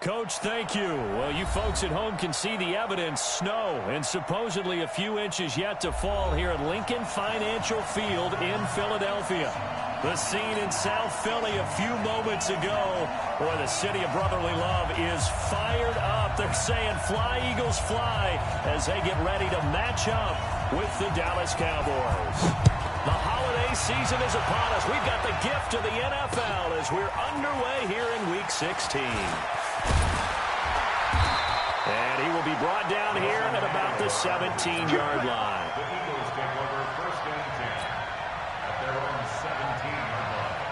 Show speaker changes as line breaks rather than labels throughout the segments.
Coach, thank you. Well, you folks at home can see the evidence. Snow and supposedly a few inches yet to fall here at Lincoln Financial Field in Philadelphia. The scene in South Philly a few moments ago where the city of brotherly love is fired up. They're saying, "Fly, Eagles, fly," as they get ready to match up with the Dallas Cowboys. The holiday season is upon us. We've got the gift of the NFL as we're underway here in Week 16. And he will be brought down here at about the 17-yard line.
The Eagles take over first and 10 at their own 17-yard line.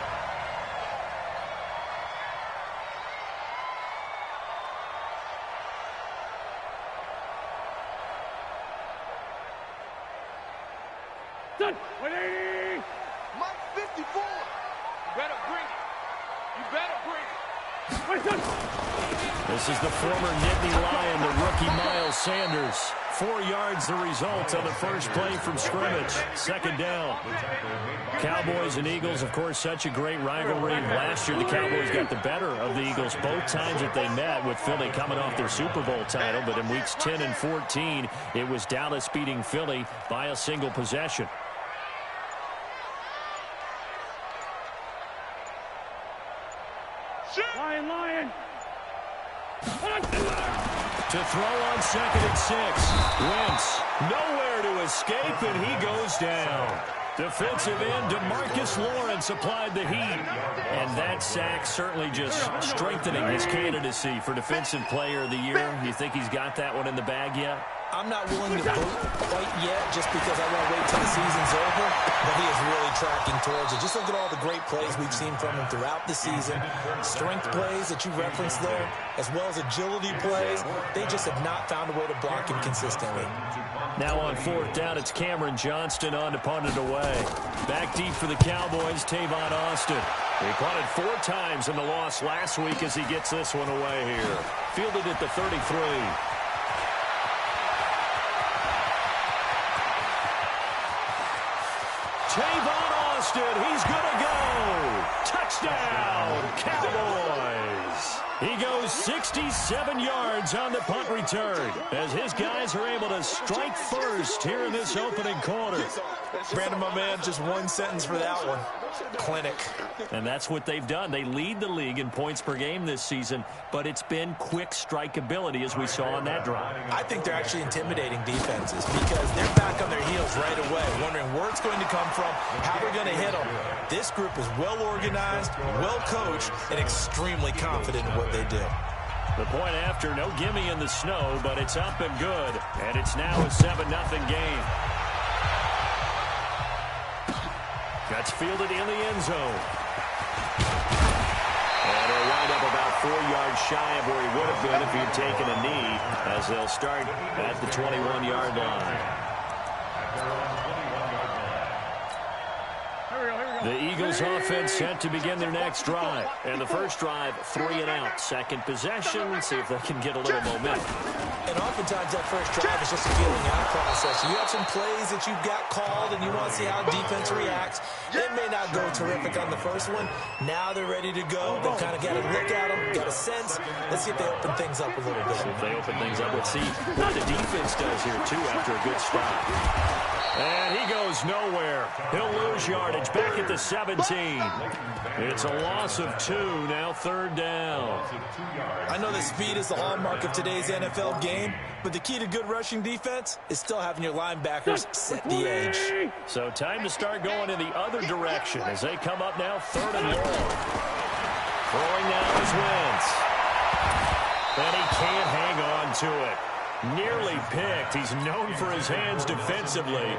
Done. 180.
Mike 54.
You better bring it. You better bring it. Wait, done.
This is the former Nittany Lion, the rookie Miles Sanders. 4 yards the result on the first play from scrimmage. Second down. Cowboys and Eagles, of course, such a great rivalry. Last year, the Cowboys got the better of the Eagles both times that they met, with Philly coming off their Super Bowl title. But in weeks 10 and 14, it was Dallas beating Philly by a single possession.
Lion.
To throw on 2nd and 6. Wentz nowhere to escape, and he goes down. Defensive end DeMarcus Lawrence applied the heat. And that sack certainly just strengthening his candidacy for Defensive Player of the Year. You think he's got that one in the bag yet?
I'm not willing to vote quite yet just because I want to wait till the season's over, but he is really tracking towards it. Just look at all the great plays we've seen from him throughout the season. Strength plays that you referenced there, as well as agility plays. They just have not found a way to block him consistently.
Now on 4th down, it's Cameron Johnston on to punt it away. Back deep for the Cowboys, Tavon Austin. He punted 4 times in the loss last week as he gets this one away here. Fielded at the 33. Tavon Austin, he's going to go. Touchdown, Cowboys. He goes 67 yards on the punt return as his guys are able to strike first here in this opening quarter.
Brandon, my man, just one sentence for that one. Clinic.
And that's what they've done. They lead the league in points per game this season, but it's been quick strikeability as we saw on that drive.
I think they're actually intimidating defenses because they're back on their heels right away, wondering where it's going to come from, how they're going to hit them. This group is well organized, well coached, and extremely confident in what they do.
The point after, no gimme in the snow, but it's up and good. And it's now a 7-0 game. That's fielded in the end zone. And he'll wind up about 4 yards shy of where he would have been if he had taken a knee, as they'll start at the 21-yard line. The Eagles offense set to begin their next drive. And the first drive, 3 and out. Second possession, see if they can get a little momentum.
And oftentimes that first drive is just a feeling out process. You have some plays that you've got called and you want to see how defense reacts. It may not go terrific on the first one. Now they're ready to go. They've kind of got a look at them, got a sense. Let's see if they open things up a little bit.
See if they open things up. Let's see what the defense does here, too, after a good stop. And he goes nowhere. He'll lose yardage back at the 17. It's a loss of 2, now 3rd down.
I know that speed is the hallmark of today's NFL game, but the key to good rushing defense is still having your linebackers set the edge.
So time to start going in the other direction as they come up now 3rd and long. Throwing now is Wentz. And he can't hang on to it. Nearly picked. He's known for his hands defensively,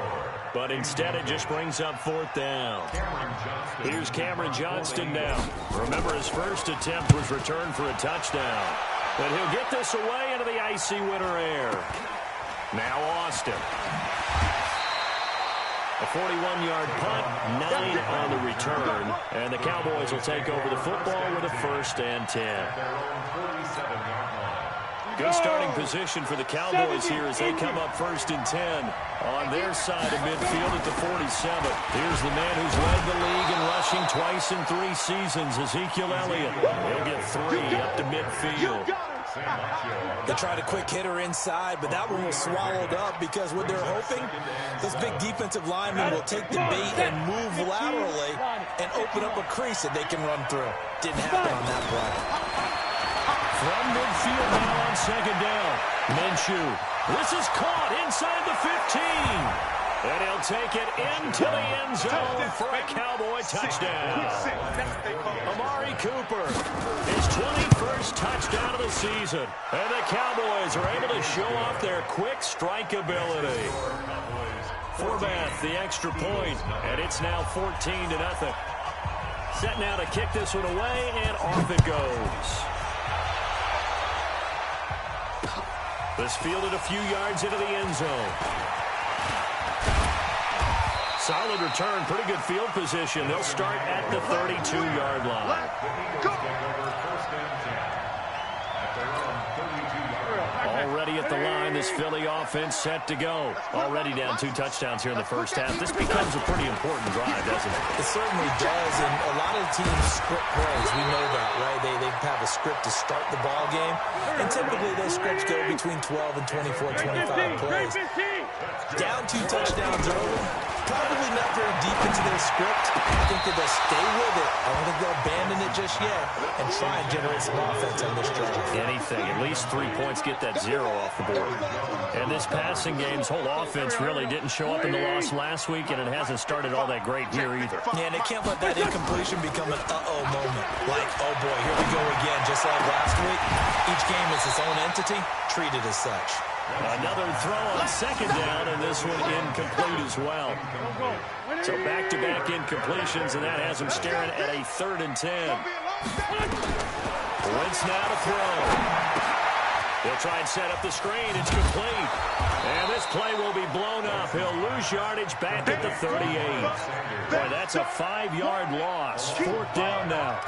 but instead it just brings up 4th down. Here's Cameron Johnston now. Remember, his first attempt was returned for a touchdown. But he'll get this away into the icy winter air. Now Austin. A 41-yard punt, 9 on the return. And the Cowboys will take over the football with a 1st and 10. Good starting position for the Cowboys here as they come up 1st and 10 on their side of midfield at the 47. Here's the man who's led the league in rushing twice in 3 seasons, Ezekiel Elliott. He'll get 3 up up to midfield.
They tried a quick hitter inside, but that one was swallowed up because what they're hoping, those big defensive linemen will take the bait and move laterally and open up a crease that they can run through. Didn't happen on that play.
From midfield now on second down. Minshew. This is caught inside the 15. And he'll take it into the end zone for a Cowboy touchdown. Amari Cooper, his 21st touchdown of the season. And the Cowboys are able to show off their quick strike ability. Forbath, the extra point, and it's now 14-0. Set now to kick this one away, and off it goes. This fielded a few yards into the end zone. Solid return, pretty good field position. They'll start at the 32-yard line. Already at the line, this Philly offense set to go. Already down 2 touchdowns here in the first half. This becomes a pretty important drive, doesn't it?
It certainly does, and a lot of teams script plays. We know that, right? They have a script to start the ball game, and typically those scripts go between 12 and 24, 25 plays. Down 2 touchdowns early, probably not very deep into their script. I think that they'll stay with it. I don't think they'll abandon it just yet and try and generate some offense on this drive.
Anything, at least 3 points, get that 0 off the board. And this passing game's whole offense really didn't show up in the loss last week, and it hasn't started all that great here either.
Yeah, and they can't let that incompletion become an uh-oh moment. Like, oh boy, here we go again, just like last week. Each game is its own entity, treated as such.
Another throw on second down, and this one incomplete as well. So back-to-back incompletions, and that has them staring at a 3rd and 10. Wentz now to throw. He'll try and set up the screen. It's complete. And this play will be blown up. He'll lose yardage back at the 38. Boy, that's a 5-yard loss. 4th down now.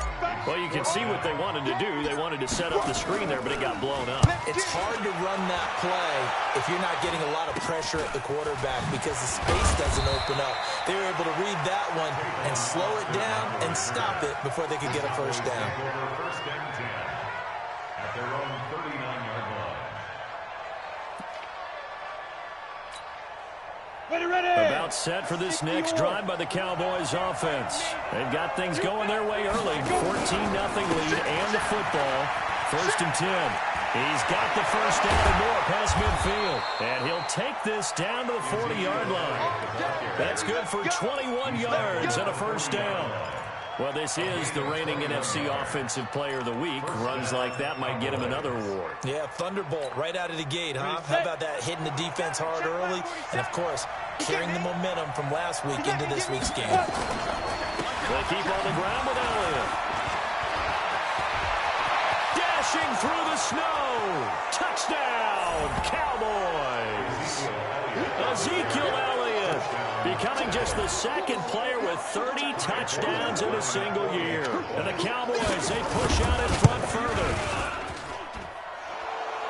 Well, you can see what they wanted to do. They wanted to set up the screen there, but it got blown up.
It's hard to run that play if you're not getting a lot of pressure at the quarterback because the space doesn't open up. They were able to read that one and slow it down and stop it before they could get a first down.
At their own 39-yard line.
About set for this next drive by the Cowboys offense. They've got things going their way early. 14-0 lead and the football. 1st and 10. He's got the first down and more past midfield. And he'll take this down to the 40-yard line. That's good for 21 yards and a first down. Well, this is the reigning NFC Offensive Player of the Week. Runs like that might get him another award.
Yeah, Thunderbolt right out of the gate, huh? How about that, hitting the defense hard early? And, of course, carrying the momentum from last week into this week's game.
They keep on the ground with Elliott. Dashing through the snow. Touchdown, Cowboys. Ezekiel Elliott becoming just the 2nd player with 30 touchdowns in a single year. And the Cowboys, they push out in front further.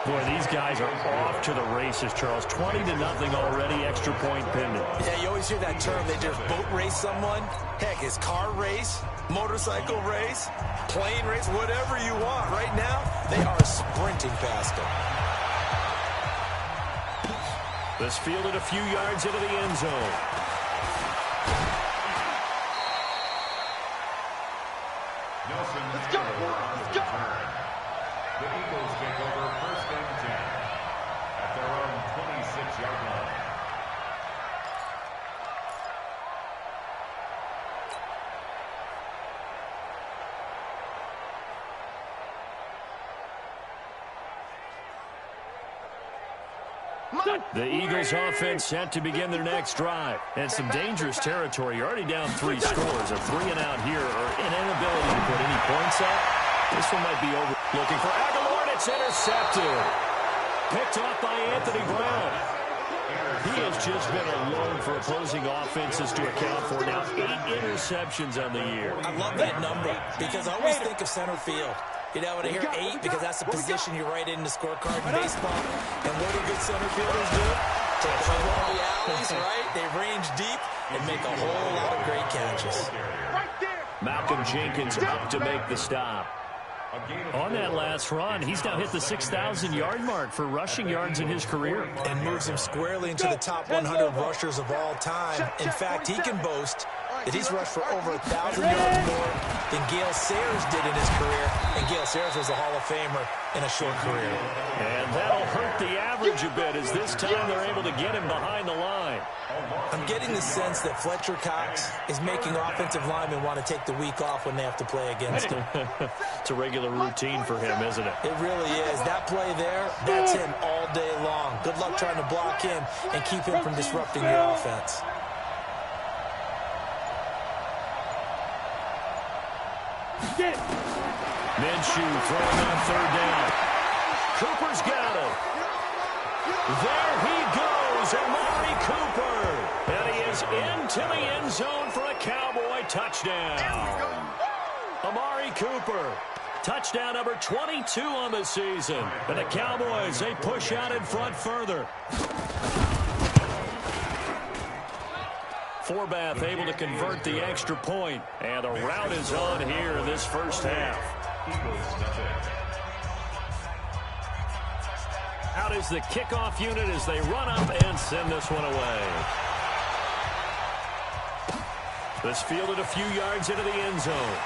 Boy, these guys are off to the races, Charles. 20-0 already, extra point pending.
Yeah, you always hear that term. They just boat race someone. Heck, it's car race, motorcycle race, plane race, whatever you want. Right now, they are sprinting past them.
This fielded a few yards into the end zone.
Nelson, let's go. Let's go. The Eagles take over 1st and 10 at their own 26-yard line.
The Eagles offense set to begin their next drive. And some dangerous territory. You're already down 3 scores. A 3-and-out here or an inability to put any points up. This one might be over. Looking for Aguilar, and it's intercepted. Picked off by Anthony Brown. He has just been alone for opposing offenses to account for now. 8 interceptions on the year.
I love that number because I always think of center field. You know, when I hear 8, because that's the position you write in the scorecard in baseball. And what do good center fielders do? Take the ball in the alleys, right? They range deep and make a whole lot of great catches.
Malcolm Jenkins up to make the stop. On that last run, he's now hit the 6,000-yard mark for rushing yards in his career.
And moves him squarely into the top 100 rushers of all time. In fact, he can boast that he's rushed for over 1,000 yards more than Gale Sayers did in his career. And Gale Sayers was a Hall of Famer in a short career.
And that'll hurt the average a bit as this time they're able to get him behind the line.
I'm getting the sense that Fletcher Cox is making offensive linemen want to take the week off when they have to play against him.
It's a regular routine for him, isn't it?
It really is. That play there, that's him all day long. Good luck trying to block him and keep him from disrupting your offense.
Minshew throwing on third down. Cooper's got it. There he goes, Amari Cooper. And he is into the end zone for a Cowboy touchdown. Amari Cooper, touchdown number 22 on the season. And the Cowboys, they push out in front further. Forbath able to convert the extra point. And the rout is on here in this first half. Out is the kickoff unit as they run up and send this one away. This fielded a few yards into the end zone.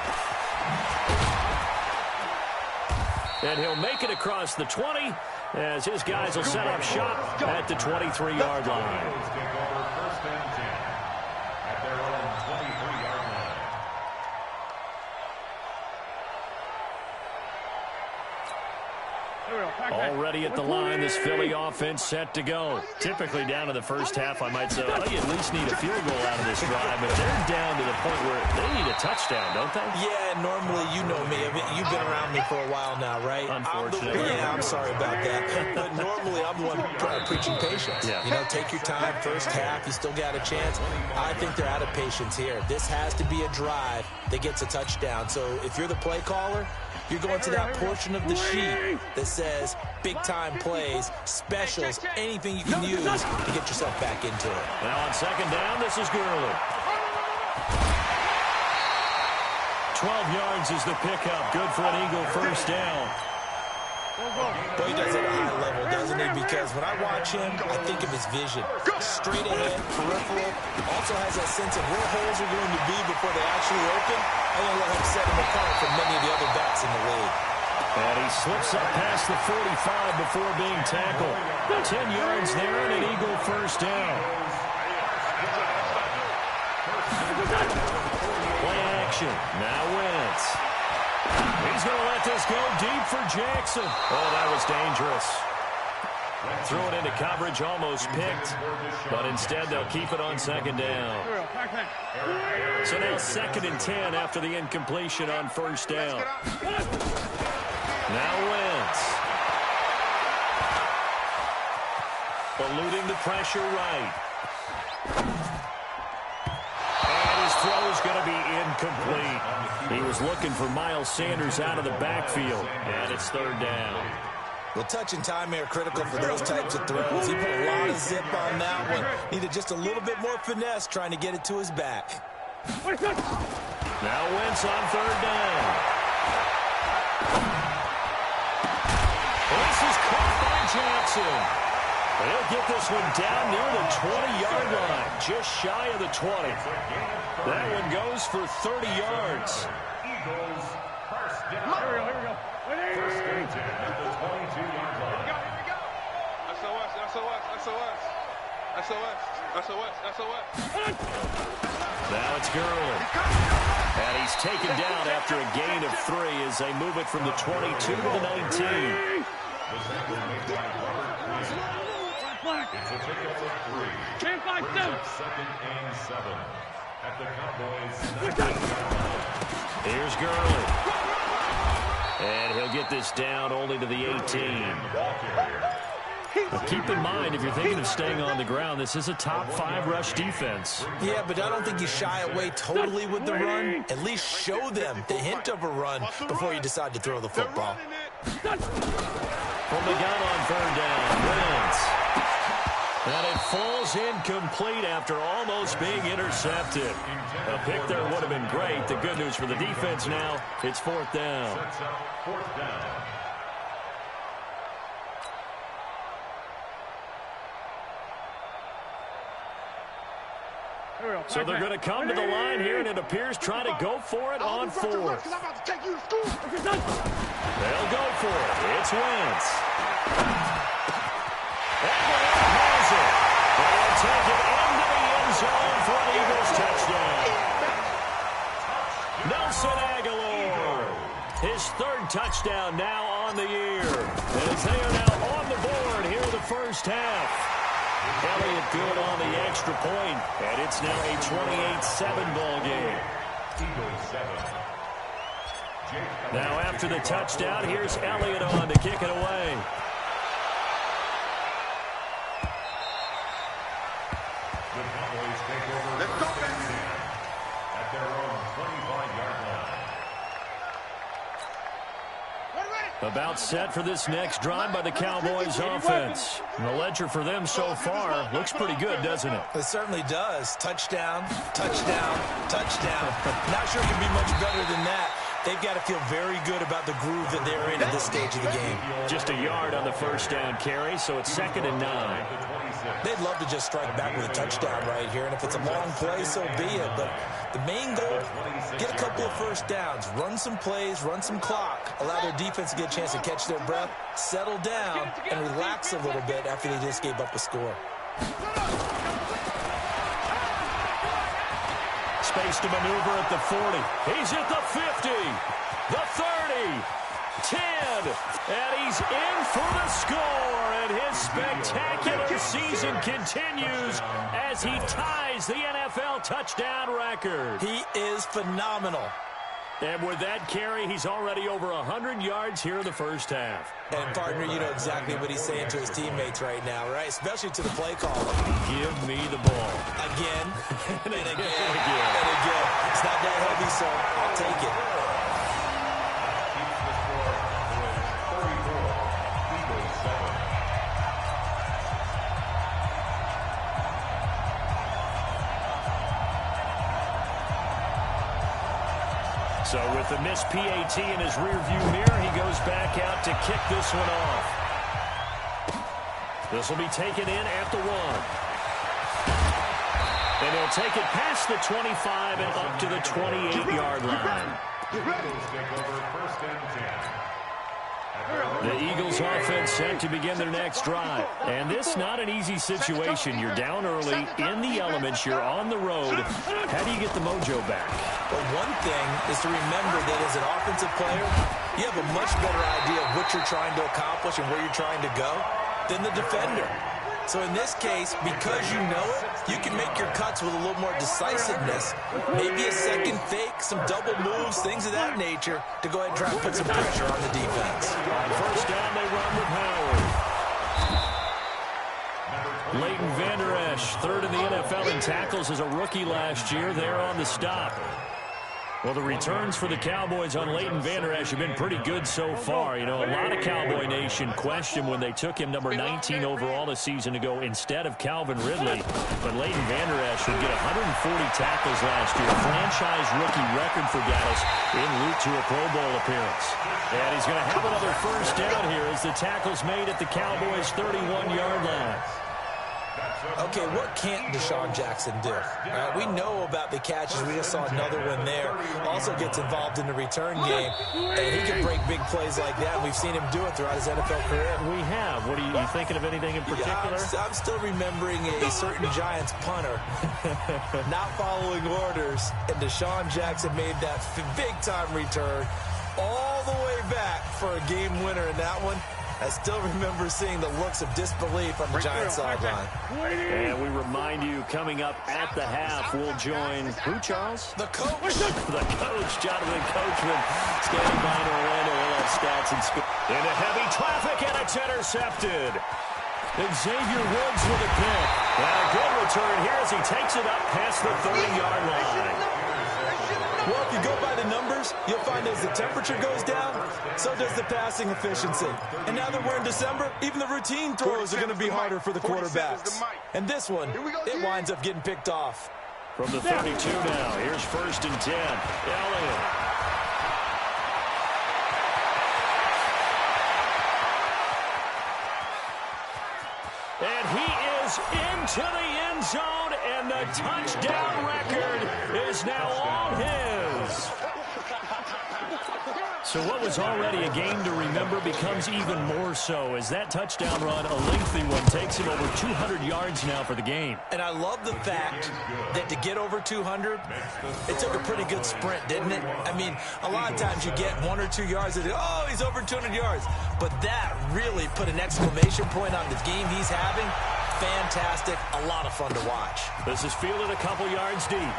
And he'll make it across the 20 as his guys will set up shop at the 23-yard line. Already at the line, this Philly offense set to go. Typically down to the first half, I might say, oh, you at least need a field goal out of this drive, but they're down to the point where they need a touchdown, don't they?
Yeah, normally, you know me. I mean, you've been around me for a while now, right?
Unfortunately.
I'm sorry about that. But normally, I'm the one preaching patience.
Yeah.
You know, take your time. First half, you still got a chance. I think they're out of patience here. This has to be a drive that gets a touchdown. So if you're the play caller, you're going to that portion of the sheet that says big-time plays, specials, anything you can use to get yourself back into it.
Now on second down, this is Gurley. 12 yards is the pickup. Good for an Eagle first down.
But he does it at a high level, doesn't he? Because when I watch him, I think of his vision. Straight ahead, peripheral. Also has that sense of where holes are going to be before they actually open. I'm going to let him set him apart from many of the other backs in the league.
And he slips up past the 45 before being tackled. 10 yards there and an Eagle first down. Play action. Now Wentz. He's going to let this go deep for Jackson. Oh, that was dangerous. Threw it into coverage, almost picked, but instead they'll keep it on second down. So now 2nd and 10 after the incompletion on first down. Now Wentz. Eluding the pressure right. And his throw is going to be incomplete. He was looking for Miles Sanders out of the backfield, and it's 3rd down.
Well, touch and time are critical for those types of throws. He put a lot of zip on that one. Needed just a little bit more finesse trying to get it to his back.
Now Wentz on 3rd down. This is caught by Jackson. He'll get this one down near the 20-yard line, just shy of the 20. That one goes for 30 yards.
Eagles first down. Here we go. First and 10 at the 22-yard line.
Here we go. SOS.
Now it's Gurley. And he's taken down after a gain of 3 as they move it from the 22 to the 19.
It's a pickup of 3. Brings up 2nd and 7 at the Cowboys.
Here's Gurley. And he'll get this down only to the 18. But keep in mind, if you're thinking of staying on the ground, this is a top 5 rush defense.
Yeah, but I don't think you shy away totally with the run. At least show them the hint of a run before you decide to throw the football.
From the gun on 3rd down, Wentz. And it falls falls incomplete after almost being intercepted. A pick there would have been great. The good news for the defense now, it's 4th down.
Sets up 4th down.
So they're going to come to the line here, and it appears trying to go for it on 4th. They'll go for it. It's Wentz. Aguilar has it. And he'll take it into the end zone for an Eagles touchdown. Nelson Aguilar. His 3rd touchdown now on the year. As they are now on the board here in the first half. Elliott good on the extra point, and it's now a 28-7 ball game. Now after the touchdown, here's Elliott on to kick it away.
The Cowboys take over at their own 25-yard line.
About set for this next drive by the Cowboys offense. And the ledger for them so far looks pretty good, doesn't it?
It certainly does. Touchdown, touchdown, touchdown. Not sure it can be much better than that. They've got to feel very good about the groove that they're in at this stage of the game.
Just a yard on the first down carry, so it's 2nd and 9.
They'd love to just strike back with a touchdown right here, and if it's a long play, so be it. But the main goal, get a couple of first downs, run some plays, run some clock, allow their defense to get a chance to catch their breath, settle down, and relax a little bit after they just gave up a score.
Space to maneuver at the 40. He's at the 50, the 30, 10, and he's in for the score. And his spectacular season continues as he ties the NFL touchdown record.
He is phenomenal.
And with that carry, he's already over 100 yards here in the first half.
And, partner, you know exactly what he's saying to his teammates right now, right? Especially to the play caller.
Give me the ball.
Again, and again,
and again.
And again. It's not that heavy, so I'll take it.
Keeps the score with 34. Eagles 7.
So with the missed PAT in his rearview mirror, he goes back out to kick this one off. This will be taken in at the 1. And he'll take it past the 25 and up to the 28-yard line.
Eagles take over 1st and 10.
The Eagles offense set to begin their next drive. And this not an easy situation. You're down early, in the elements, you're on the road. How do you get the mojo back?
Well, one thing is to remember that as an offensive player, you have a much better idea of what you're trying to accomplish and where you're trying to go than the defender. So in this case, because you know it, you can make your cuts with a little more decisiveness. Maybe a second fake, some double moves, things of that nature to go ahead and try to put some pressure on the defense.
On first down, they run with Howard. Leighton Vander Esch, 3rd in the NFL in tackles as a rookie last year. There on the stop. Well, the returns for the Cowboys on Leighton Vander Esch have been pretty good so far. You know, a lot of Cowboy Nation questioned when they took him number 19 overall a season ago instead of Calvin Ridley. But Leighton Vander Esch would get 140 tackles last year. Franchise rookie record for Dallas en route to a Pro Bowl appearance. And he's going to have another first down here as the tackle's made at the Cowboys' 31-yard line.
Okay, what can't Deshaun Jackson do? We know about the catches. We just saw another one there. Also gets involved in the return game, and he can break big plays like that. We've seen him do it throughout his NFL career.
We have. What are you thinking of anything in particular?
Yeah, I'm still remembering a certain Giants punter not following orders, and Deshaun Jackson made that big-time return all the way back for a game winner in that one. I still remember seeing the looks of disbelief on the Giants sideline.
And we remind you, coming up at the half, we'll join who, Charles?
The coach.
The coach, Jonathan Coachman, standing by in Orlando. We'll have stats and score. Into heavy traffic, and it's intercepted. Xavier Woods with a pick. And a good return here as he takes it up past the 30-yard line.
Well, if you go by the numbers, you'll find as the temperature goes down, so does the passing efficiency. And now that we're in December, even the routine throws are going to be harder for the quarterbacks. And this one, it winds up getting picked off.
From the 32 now, here's 1st and 10. Elliott. And he is into the end zone, and the touchdown record is now all his. So what was already a game to remember becomes even more so as that touchdown run, a lengthy one, takes him over 200 yards now for the game.
And I love the fact that to get over 200, it took a pretty good sprint, didn't it? I mean, a lot of times you get 1 or 2 yards and, oh, he's over 200 yards. But that really put an exclamation point on the game he's having. Fantastic. A lot of fun to watch.
This is fielded a couple yards deep.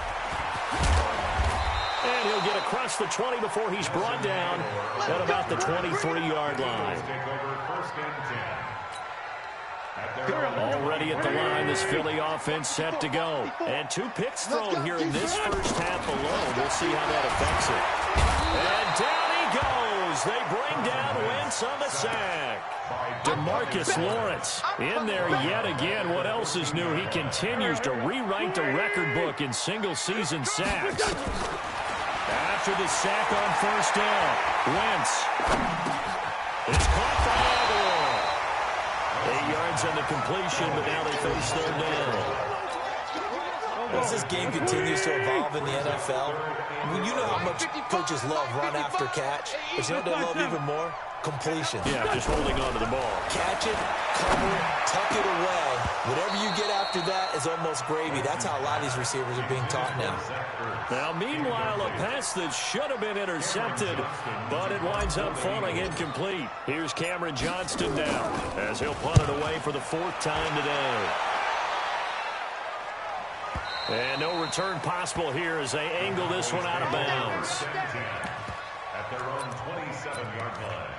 And he'll get across the 20 before he's brought down at about the 23-yard line. Already at the line, this Philly offense set to go. And 2 picks thrown here in this first half alone. We'll see how that affects it. And down he goes. They bring down Wentz on the sack. DeMarcus Lawrence in there yet again. What else is new? He continues to rewrite the record book in single-season sacks. After the sack on 1st down, Wentz is caught by Aguilar. 8 yards on the completion, but now they face 3rd down.
As this game continues to evolve in the NFL, you know how much coaches love run after catch, but you know what they love even more? Completion.
Yeah, just holding on to the ball.
Catch it, cover it, tuck it away. Whatever you get after that is almost gravy. That's how a lot of these receivers are being taught now.
Now, meanwhile, a pass that should have been intercepted, but it winds up falling incomplete. Here's Cameron Johnston now as he'll punt it away for the 4th time today. And no return possible here as they angle this one out of bounds.
At their own 27-yard line.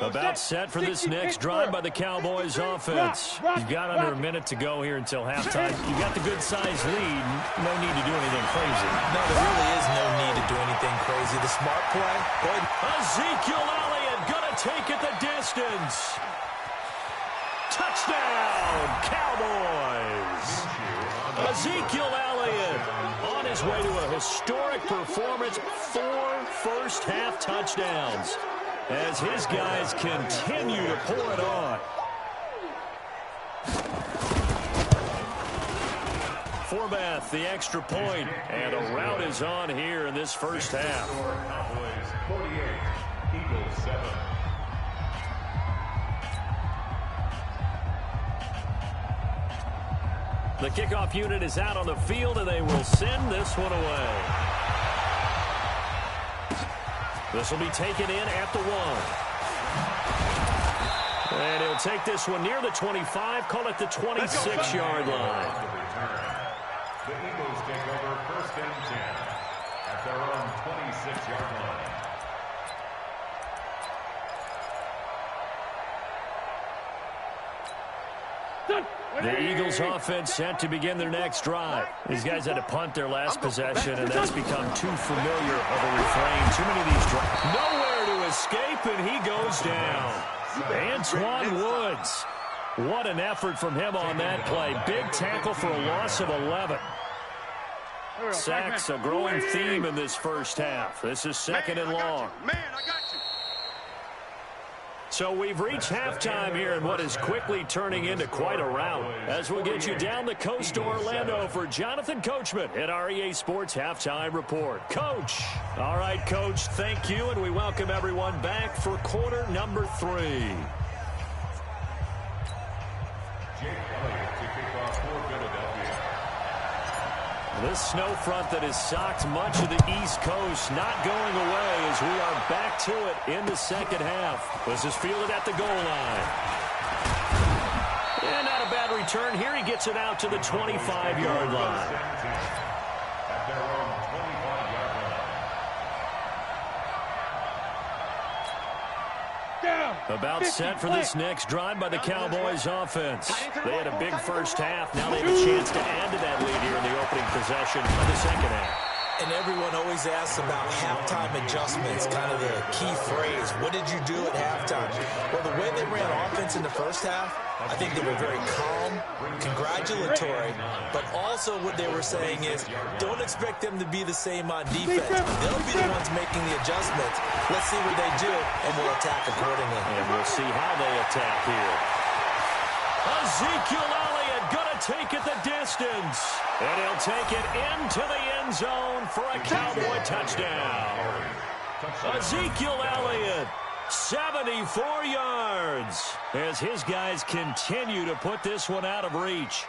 About set for this next drive by the Cowboys offense. You've got under a minute to go here until halftime. You've got the good-sized lead. No need to do anything crazy.
No, there really is no need to do anything crazy. The smart play.
Ezekiel Elliott gonna take it the distance. Touchdown, Cowboys. Ezekiel Elliott on his way to a historic performance. 4 first-half touchdowns as his guys continue to pour it on. Forbath, the extra point, and a rout is on here in this first half.
Cowboys 48, Eagles 7.
The kickoff unit is out on the field, and they will send this one away. This will be taken in at the 1. And he'll take this one near the 25, call it the 26-yard line.
The Eagles take over 1st and 10 at their own 26-yard line.
The Eagles offense set to begin their next drive. These guys had to punt their last possession, and that's become too familiar of a refrain. Too many of these drives. Nowhere to escape, and he goes down. Antoine Woods. What an effort from him on that play. Big tackle for a loss of 11. Sacks, a growing theme in this first half. This is 2nd and long.
Man, I got you.
So we've reached halftime here in what is quickly turning into quite a rout. As we'll get you down the coast to Orlando for Jonathan Coachman at our EA Sports Halftime Report. Coach. All right, Coach, thank you, and we welcome everyone back for quarter number 3. This snow front that has socked much of the East Coast not going away as we are back to it in the second half. This is fielded at the goal line. And not a bad return here. He gets it out to the 25-yard line.
At their own 25-yard line.
About set for this next drive by the Cowboys offense. They had a big first half. Now they have a chance to add to that lead here in the opening possession of the second half.
And everyone always asks about halftime adjustments, kind of the key phrase. What did you do at halftime? Well, the way they ran offense in the first half, I think they were very calm, congratulatory, but also what they were saying is don't expect them to be the same on defense. They'll be the ones making the adjustments. Let's see what they do, and we'll attack accordingly.
And we'll see how they attack here. Ezekiel Elliott going to take it the distance. And he'll take it into the end zone for a Cowboy touchdown. Ezekiel Elliott, 74 yards, as his guys continue to put this one out of reach.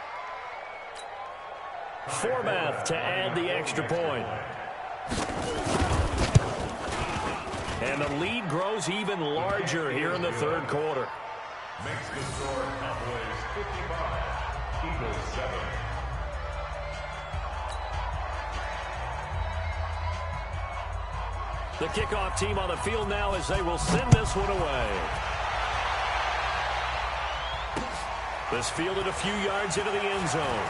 Forbath to add the extra point. And the lead grows even larger here in the third quarter.
Makes the score Cowboys 55, Eagles 7.
The kickoff team on the field now as they will send this one away. This fielded a few yards into the end zone.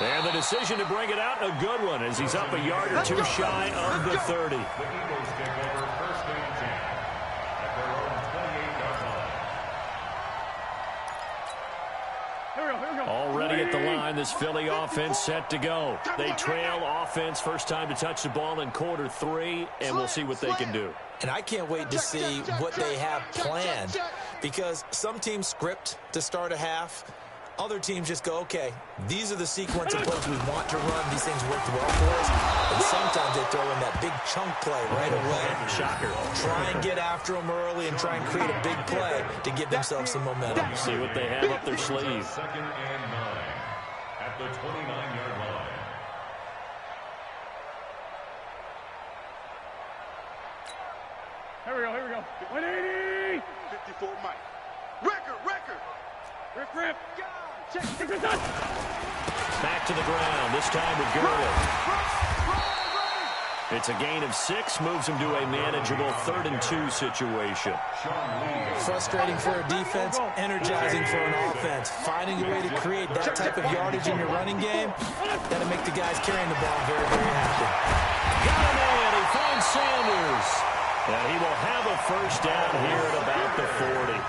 And the decision to bring it out, a good one, as he's up a yard or two shy of the 30.
The Eagles take over first and 10 at their own 28-yard line.
Already at the line, this Philly offense set to go. They trail offense, first time to touch the ball in quarter 3, and we'll see what they can do.
And I can't wait to see what they have planned, because some teams script to start a half. Other teams just go, okay, these are the sequence of plays we want to run. These things worked well for us. And sometimes they throw in that big chunk play right away.
Shocker.
Try and get after them early and try and create a big play to give themselves some momentum.
See what they have up their sleeve.
Second and 9 at the 29-yard line.
Here we go. 180. 54 Mike. Record. Rip.
Back to the ground, this time with Gurley. It's a gain of 6, moves him to a manageable 3rd and 2 situation.
Frustrating for a defense, energizing for an offense. Finding a way to create that type of yardage in your running game, that'll make the guys carrying the ball very, very happy.
Got him in, he finds Sanders. And he will have a first down here at about the 40.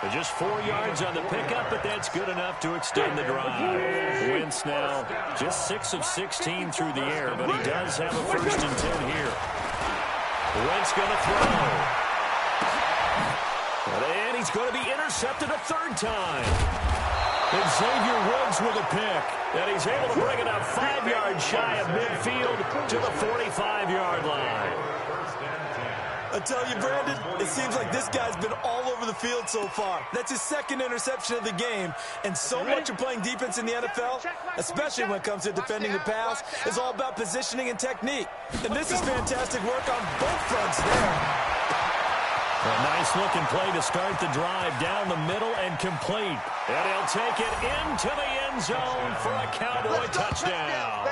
But just 4 yards on the pickup, but that's good enough to extend the drive. Wentz now just 6 of 16 through the air, but he does have a first and 10 here. Wentz going to throw. And he's going to be intercepted a 3rd time. And Xavier Woods with a pick. And he's able to bring it up 5 yards shy of midfield to the 45-yard line.
I tell you, Brandon, it seems like this guy's been all over the field so far. That's his 2nd interception of the game. And so much of playing defense in the NFL, especially when it comes to defending the pass, is all about positioning and technique. And this is fantastic work on both fronts there.
A nice-looking play to start the drive down the middle and complete. And he'll take it into the end zone for a Cowboy touchdown.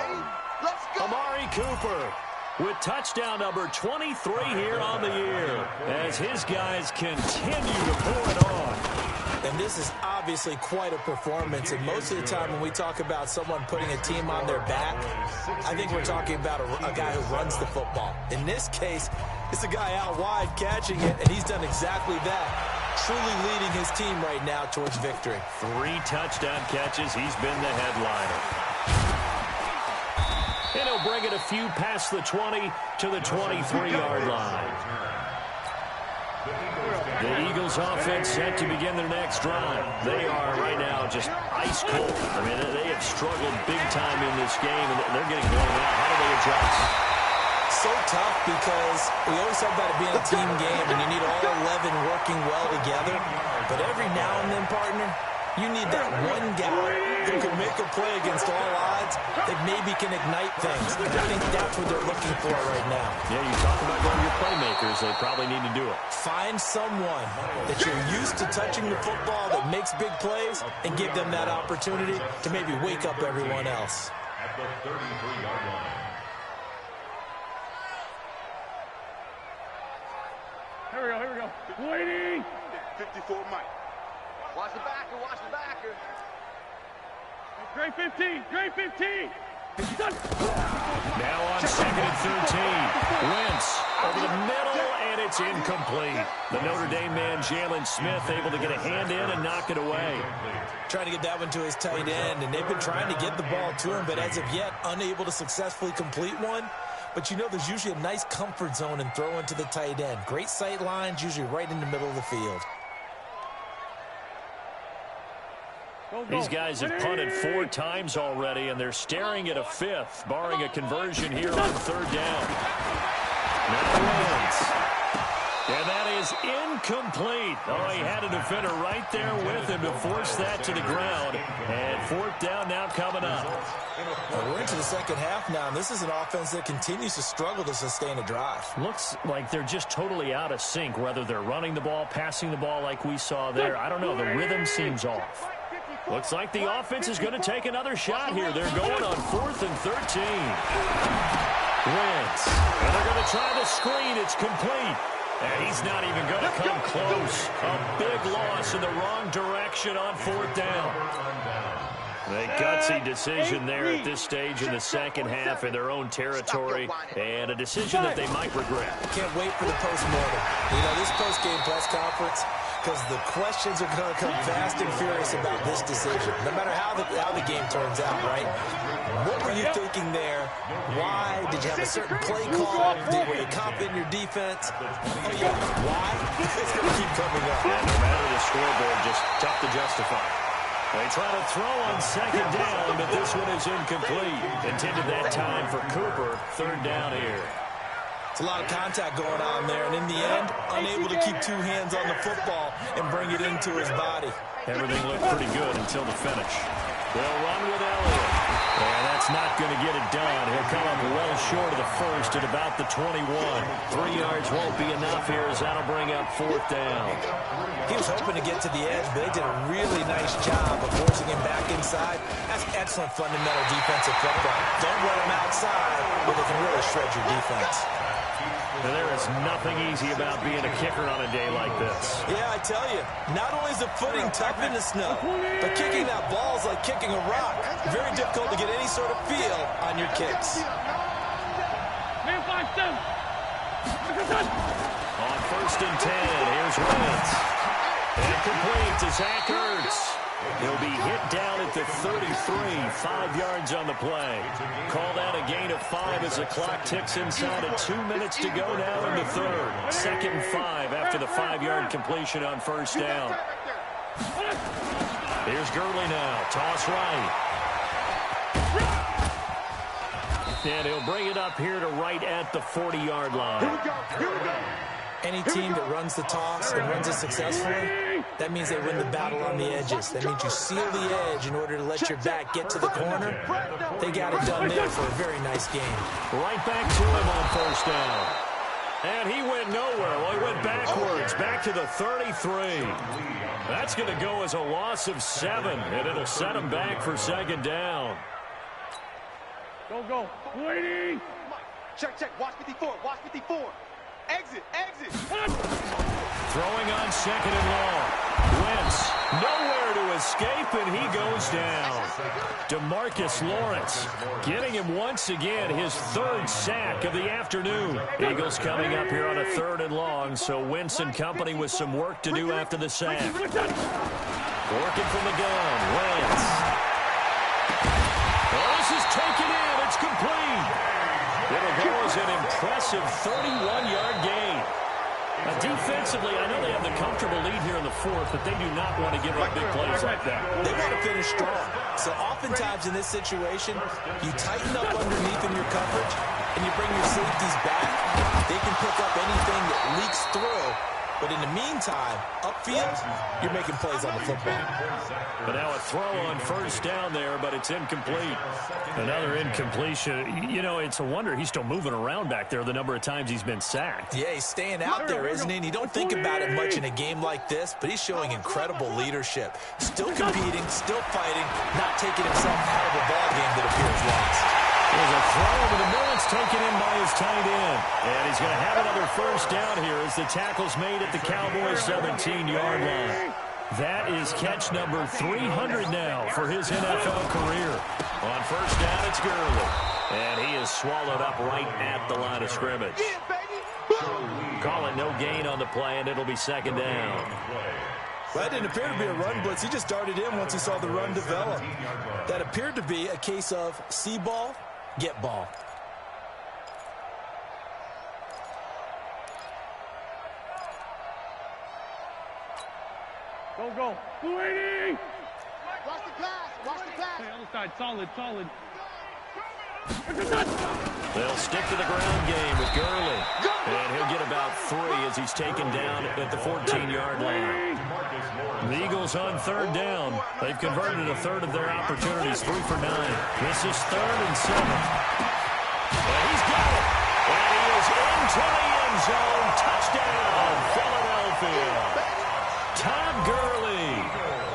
Amari Cooper with touchdown number 23 here on the year as his guys continue to pour it on.
And this is obviously quite a performance. And most of the time when we talk about someone putting a team on their back, I think we're talking about a guy who runs the football. In this case, it's a guy out wide catching it, and he's done exactly that. Truly leading his team right now towards victory.
3 touchdown catches. He's been the headliner. And he'll bring it a few past the 20 to the 23-yard line. The Eagles offense set to begin their next drive. They are right now just ice cold. I mean, they have struggled big time in this game, and they're getting blown out. How do they adjust?
So tough because we always talk about it being a team game, and you need all 11 working well together. But every now and then, partner, you need that one guy who can make a play against all odds that maybe can ignite things. And I think that's what they're looking for right now.
Yeah, you talk about going to your playmakers. They probably need to do it.
Find someone that you're used to touching the football that makes big plays and give them that opportunity to maybe wake up everyone else.
At the 33-yard line.
Waiting. 54 Mike.
Watch the backer, watch the backer.
Great 15, great 15.
Now on 2nd and 13. Wentz over the middle, and it's incomplete. The Notre Dame man, Jalen Smith, able to get a hand in and knock it away.
Trying to get that one to his tight end, and they've been trying to get the ball to him, but as of yet, unable to successfully complete one. But you know there's usually a nice comfort zone in throwing to the tight end. Great sight lines, usually right in the middle of the field.
These guys have punted 4 times already, and they're staring at a 5th, barring a conversion here on 3rd down. Now Wentz. And that is incomplete. Oh, he had a defender right there with him to force that to the ground. And 4th down now coming up.
Well, we're into the second half now, and this is an offense that continues to struggle to sustain a drive.
Looks like they're just totally out of sync, whether they're running the ball, passing the ball like we saw there. I don't know. The rhythm seems off. Looks like the offense is going to take another shot here. They're going on 4th and 13. Wentz. And they're going to try the screen. It's complete. And he's not even going to come close. A big loss in the wrong direction on 4th down. A gutsy decision there at this stage in the second half in their own territory, and a decision that they might regret.
Can't wait for the postmortem. You know, this post-game press conference, because the questions are going to come fast and furious about this decision, no matter how the game turns out, right? What were you thinking there? Why? Did you have a certain play call? Were you confident in your defense? Oh, yeah. Why? It's going to keep coming up.
Yeah, no matter the scoreboard, just tough to justify. They try to throw on 2nd down, but this one is incomplete. Intended that time for Cooper. 3rd down here.
It's a lot of contact going on there, and in the end, unable to keep 2 hands on the football and bring it into his body.
Everything looked pretty good until the finish. They'll run with Elliott. And that's not going to get it done. He'll come up well short of the first at about the 21. 3 yards won't be enough here as that'll bring up 4th down.
He was hoping to get to the edge, but they did a really nice job of forcing him back inside. That's excellent fundamental defensive football. Don't let him outside, but they can really shred your defense.
And there is nothing easy about being a kicker on a day like this.
Yeah, I tell you, not only is the footing tough in the snow, but kicking that ball is like kicking a rock. Very difficult to get any sort of feel on your kicks.
On 1st and 10, here's Wentz. And complete to Zach Ertz. He'll be hit down at the 33, 5 yards on the play. Call that a gain of 5 as the clock ticks inside of 2 minutes to go now in the 3rd. 2nd and 5 after the 5-yard completion on 1st down. Here's Gurley now. Toss right. And he'll bring it up here to right at the 40-yard line.
Here we go.
Any team that runs the toss and runs it successfully, that means they win the battle on the edges. That means you seal the edge in order to let your back get to the corner. They got it done there for a very nice game.
Right back to him on 1st down. And he went nowhere. Well, he went backwards, back to the 33. That's going to go as a loss of 7, and it'll set him back for 2nd down.
Go. Waiting.
Check. Watch 54. Watch 54. Exit.
Throwing on 2nd and long. Wentz nowhere to escape, and he goes down. DeMarcus Lawrence getting him once again his 3rd sack of the afternoon. Eagles coming up here on a 3rd and long, so Wentz and company with some work to do after the sack. Working from the gun, Wentz. Oh, this is taken in. It's complete. It'll go as an impressive 31-yard gain. Now, defensively, I know they have the comfortable lead here in the 4th, but they do not want to give up big plays like that.
They want to finish strong. So oftentimes in this situation, you tighten up underneath in your coverage, and you bring your safeties back. They can pick up anything that leaks through. But in the meantime, upfield, you're making plays on the football.
But now a throw on 1st down there, but it's incomplete. Another incompletion. You know, it's a wonder he's still moving around back there the number of times he's been sacked.
Yeah, he's staying out there, isn't he? And you don't think about it much in a game like this, but he's showing incredible leadership. Still competing, still fighting, not taking himself out of a ball game that appears lost.
There's a throw, but the middle, it's taken in by is tight end. And he's going to have another first down here as the tackle's made at the Cowboys' 17-yard line. That is catch number 300 now for his NFL career. On first down, it's Gurley. And he is swallowed up right at the line of scrimmage. Call it no gain on the play, and it'll be second down.
Well, that didn't appear to be a run blitz. He just started in once he saw the run develop. That appeared to be a case of see ball, get ball.
Go. 280.
Watch the pass. Watch the pass.
Hey, other side. Solid.
They'll stick to the ground game with Gurley. And he'll get about 3 as he's taken down at the 14-yard line. The Eagles on third down. They've converted a third of their opportunities, 3 for 9. This is 3rd and 7. And he's got it. And he is into the end zone. Touchdown, Philadelphia. Todd Gurley,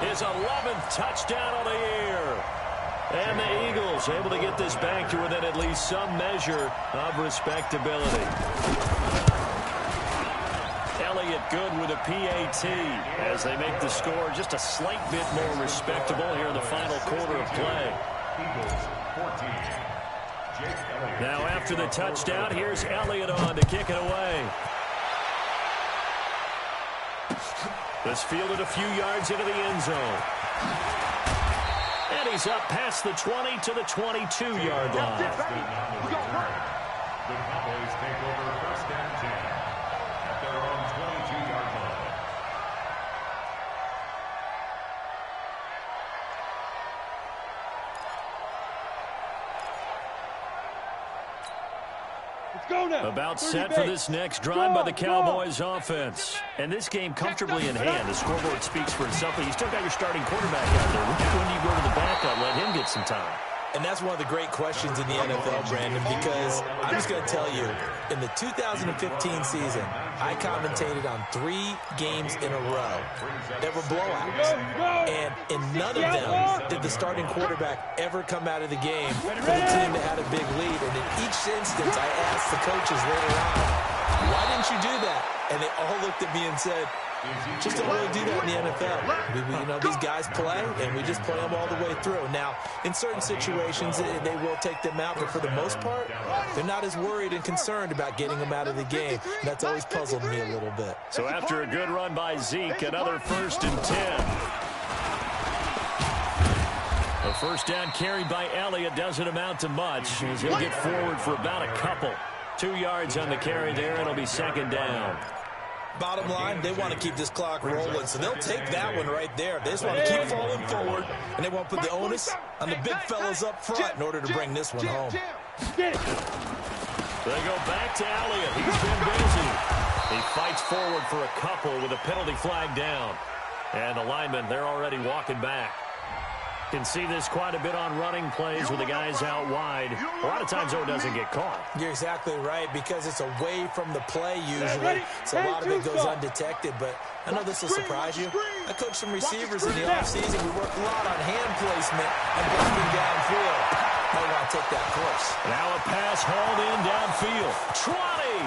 his 11th touchdown of the year. And the Eagles able to get this back to within at least some measure of respectability. Elliott good with a PAT as they make the score just a slight bit more respectable here in the final quarter of play. Now after the touchdown, here's Elliott on to kick it away. This fielded a few yards into the end zone. And he's up past the 20 to the 22-yard line.
The Cowboys take over first and 10 at their own 22-yard line.
Let's go now.
About set for this next drive by the Cowboys offense. And this game comfortably in hand. The scoreboard speaks for itself, but you still got your starting quarterback out there. When do you go to the backup, let him get some time?
And that's one of the great questions in the NFL, Brandon, because I'm just going to tell you, in the 2015 season, I commentated on 3 games in a row that were blowouts. And in none of them did the starting quarterback ever come out of the game for the team that had a big lead. And in each instance, I asked the coaches later on, why didn't you do that? And they all looked at me and said, just don't really do that in the NFL. These guys play, and we just play them all the way through. Now, in certain situations, they will take them out, but for the most part, they're not as worried and concerned about getting them out of the game. And that's always puzzled me a little bit.
So after a good run by Zeke, another 1st and 10. A first down carry by Elliott doesn't amount to much, as he'll get forward for about a couple. 2 yards on the carry there, it'll be second down.
Bottom line, they want to keep this clock rolling, so they'll take that one right there. They just want to keep falling forward, and they want to put the onus on the big fellas up front in order to bring this one home.
They go back to Elliott. He's been busy. He fights forward for a couple with a penalty flag down. And the linemen, they're already walking back. Can see this quite a bit on running plays with the guys out wide. A lot of times, though, it doesn't get caught.
You're exactly right, because it's away from the play usually, so a lot of it goes undetected. But I know this will surprise you. I coached some receivers in the offseason. We worked a lot on hand placement and busting downfield. Might want to take that course.
Now a pass hauled in downfield. 20!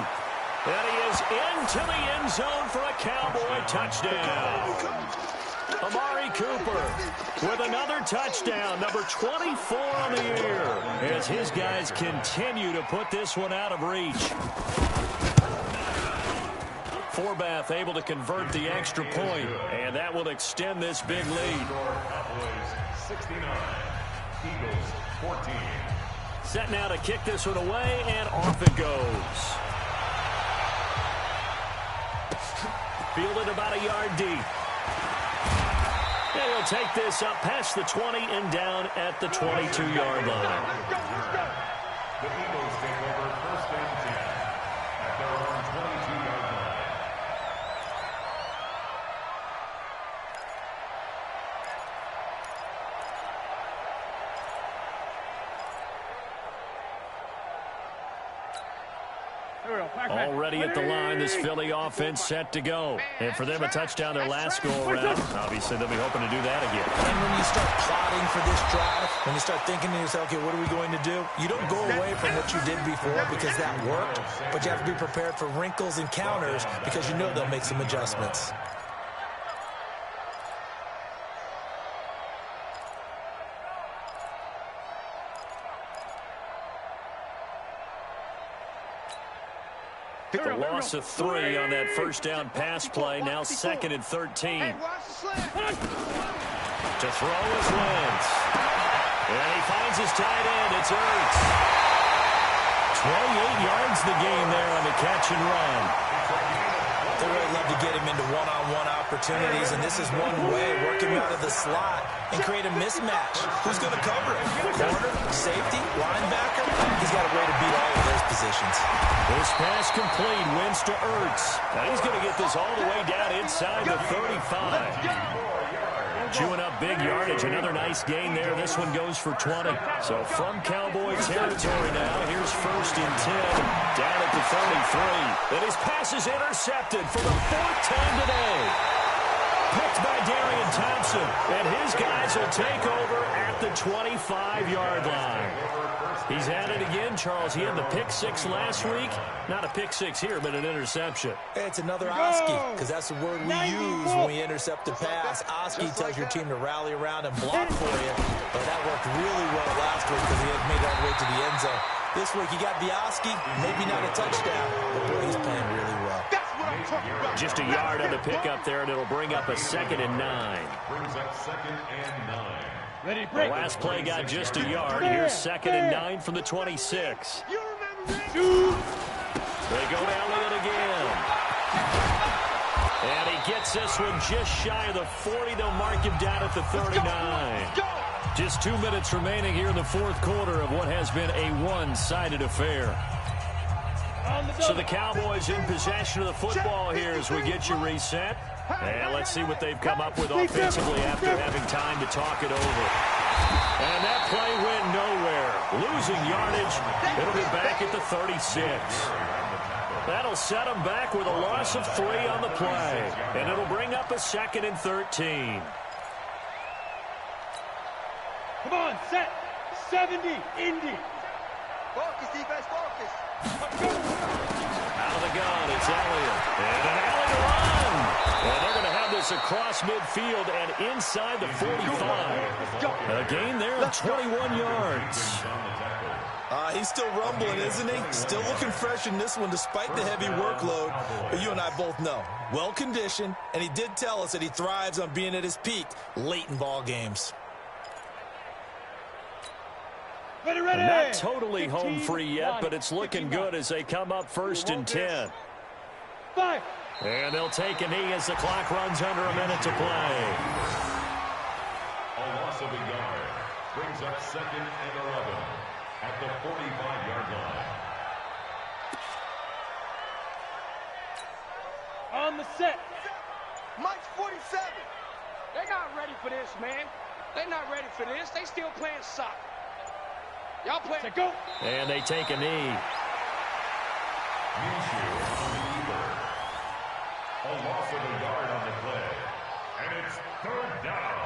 And he is into the end zone for a Cowboy touchdown. Amari Cooper with another touchdown, number 24 on the year, as his guys continue to put this one out of reach. Forbath able to convert the extra point, and that will extend this big lead.
Cowboys 69, Eagles 14.
Set now to kick this one away, and off it goes. Fielded about a yard deep. And he'll take this up past the 20 and down at the 22-yard line.
The Eagles take over first and 10 at their own 22-yard line.
Already at the line, this Philly offense set to go. And for them, a touchdown their last go-around. Obviously, they'll be hoping to do that again.
And when you start plotting for this drive, when you start thinking to yourself, okay, what are we going to do? You don't go away from what you did before because that worked, but you have to be prepared for wrinkles and counters because you know they'll make some adjustments.
The loss of 3 on that first down pass play. Now 2nd and 13. To throw is Wentz. And he finds his tight end. It's Ertz. 28 yards the gain there on the catch and run.
They really love to get him into one-on-one opportunities, and this is one way, work him out of the slot and create a mismatch. Who's going to cover him? Corner, safety, linebacker? He's got a way to beat all of those positions.
This pass complete, Wentz to Ertz. Now he's going to get this all the way down inside the 35. Chewing up big yardage. Another nice gain there. This one goes for 20. So from Cowboy territory now, here's 1st and 10. Down at the 33. And his pass is intercepted for the 4th time today. Picked by Darian Thompson. And his guys will take over at the 25-yard line. He's at it again, Charles. He had the pick 6 last week. Not a pick 6 here, but an interception.
It's another Oski, because that's the word we use when we intercept a pass. Oski tells your team to rally around and block for you. But that worked really well last week because he had made it all the way to the end zone. This week, he got the Oski, maybe not a touchdown, but boy, he's playing really well.
Just a yard on the pickup there, and it'll bring up a 2nd and 9.
Brings up 2nd and 9.
The last play got just a yard. Here's 2nd and 9 from the 26. They go down with it again. And he gets this one just shy of the 40. They'll mark him down at the 39. Just 2 minutes remaining here in the 4th quarter of what has been a one-sided affair. So the Cowboys in possession of the football here as we get you reset. And let's see what they've come up with offensively after having time to talk it over. And that play went nowhere. Losing yardage. It'll be back at the 36. That'll set them back with a loss of 3 on the play. And it'll bring up a 2nd and 13.
Come on, set. 70, Indy.
Focus, defense, focus.
Out of the gun, it's Elliott. And an alley to run. And they're going to have this across midfield and inside the 45. A gain there of 21 yards.
He's still rumbling, isn't he? Still looking fresh in this one despite the heavy workload. But you and I both know, well-conditioned, and he did tell us that he thrives on being at his peak late in ball games.
Not totally home free yet, but it's looking good as they come up 1st and 10. And they'll take a knee as the clock runs under a minute to play.
A loss of a yard brings up 2nd and 11 at the 45-yard line.
On the set.
Mike's 47.
They're not ready for this, man. They're not ready for this. They still playing soccer. Y'all play to go.
And they take a knee.
A loss of a yard on the play. And it's 3rd down.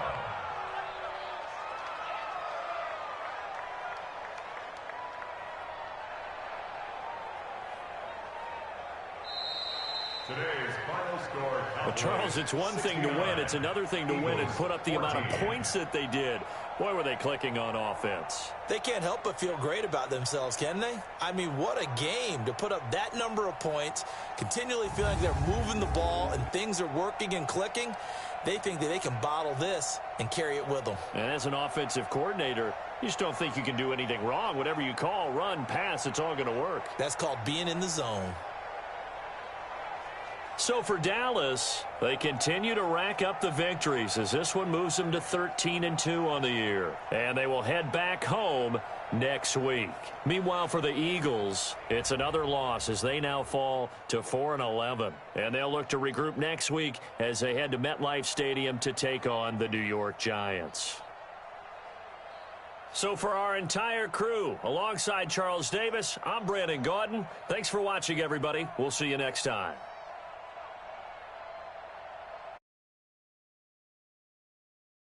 Today's final score.
Well, Charles, it's one thing to win. It's another thing to win and put up the amount of points that they did. Boy, were they clicking on offense.
They can't help but feel great about themselves, can they? I mean, what a game to put up that number of points, continually feeling they're moving the ball and things are working and clicking. They think that they can bottle this and carry it with them.
And as an offensive coordinator, you just don't think you can do anything wrong. Whatever you call, run, pass, it's all going to work.
That's called being in the zone.
So for Dallas, they continue to rack up the victories as this one moves them to 13-2 on the year. And they will head back home next week. Meanwhile, for the Eagles, it's another loss as they now fall to 4-11. And they'll look to regroup next week as they head to MetLife Stadium to take on the New York Giants. So for our entire crew, alongside Charles Davis, I'm Brandon Gaudin. Thanks for watching, everybody. We'll see you next time.